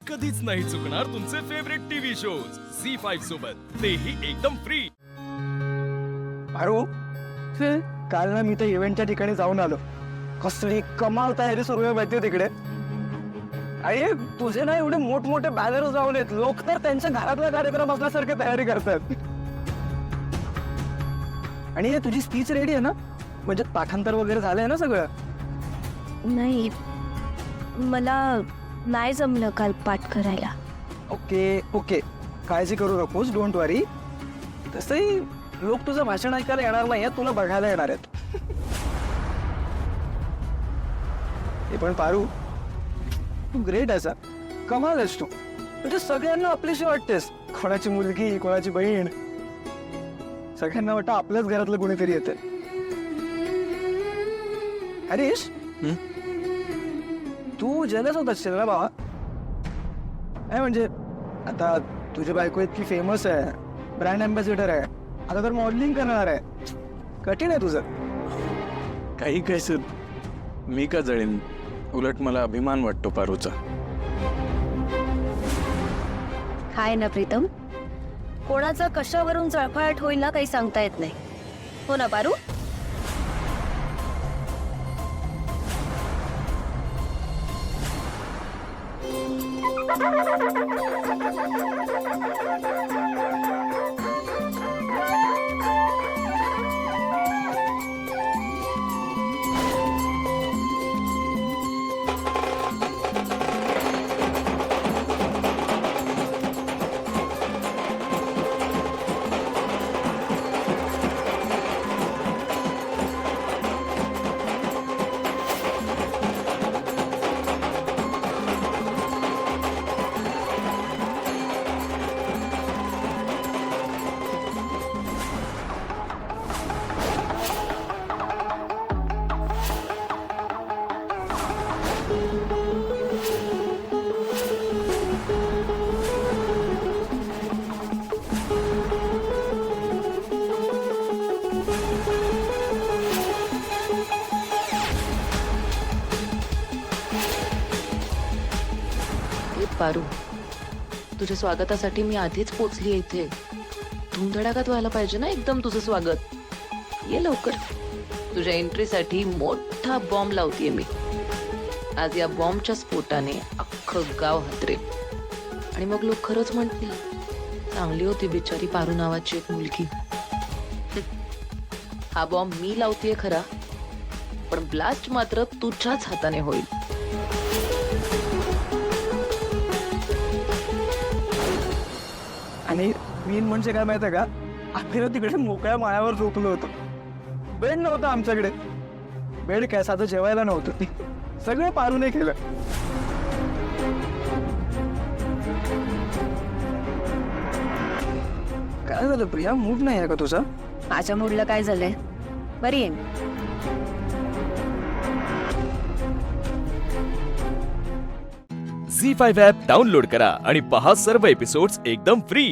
कधीच नाही चुकणार तुमचे फेवरेट टीव्ही शोज झी5 सोबत, तेही एकदम फ्री. अरे काल ना मी त्या इव्हेंटच्या ठिकाणी जाऊन आलो. कसली कमाल तयारी सुरू आहे माहितीये तिकडे. अरे तुझे ना एवढे मोठमोठे बॅनर जाऊन आहेत, लोक तर त्यांच्या घरातला कार्यक्रम असल्यासारखे तयारी करतात. आणि हे तुझी स्पीच रेडी आहे ना, म्हणजे पाठांतर वगैरे झालंय ना सगळं? नाही, मला नाही जमलं काल पाठ करायला. ओके ओके, काळजी करू नकोस, डोंट वरी. तसंही लोक तुझं भाषण ऐकायला येणार नाही, तुला बघायला येणार आहेत. हे पण पारू, तू ग्रेट असा, कमाल आहेस तू. म्हणजे सगळ्यांना आपलीशी वाटतेस. कोणाची मुलगी, कोणाची बहीण, सगळ्यांना वाटतं आपल्याच घरातलं कोणीतरी येते. हरीश, तू जेलस होत असशील ना बाबा? काय म्हणजे आता तुझी बायको इतकी फेमस आहे, ब्रँड अँबॅसिडर आहे, आता तर मॉडेलिंग करणार आहे. कठीण आहे तुझं. काही कैसे मी का जळेन, उलट मला अभिमान वाटतो पारूचा. हाय ना प्रीतम, कोणाचा कशावरून चळफळाट होईल ना काही सांगता येत नाही. हो ना पारू? पारू, तुझ्या स्वागतासाठी मी आधीच पोचली इथे. धुमधडाकात व्हायला पाहिजे ना एकदम तुझं स्वागत. ये लवकर, तुझ्या एंट्रीसाठी मोठा बॉम्ब लावतीये मी. आज या बॉम्बच्या स्फोटाने अख्खं गाव हादरेल आणि मग लोक खरंच म्हणतील चांगली होती बिचारी पारू नावाची एक मुलगी. हा बॉम्ब मी लावतीये खरा, पण ब्लास्ट मात्र तुझ्याच हाताने होईल. आणि मेन म्हणजे काय माहिती आहे का, आम्ही ना तिकडे मोकळ्या माळ्यावर झोपलो होतो. बेड नव्हता आमच्याकडे. बेड काय, साधं जेवायला नव्हतं. सगळं पारूने केलं. काय झालं प्रिया, मूड नाही आहे का तुझा? माझ्या मूडला काय झालंय? बरी आहे. झी5 ॲप डाउनलोड करा आणि पहा सर्व एपिसोड्स एकदम फ्री.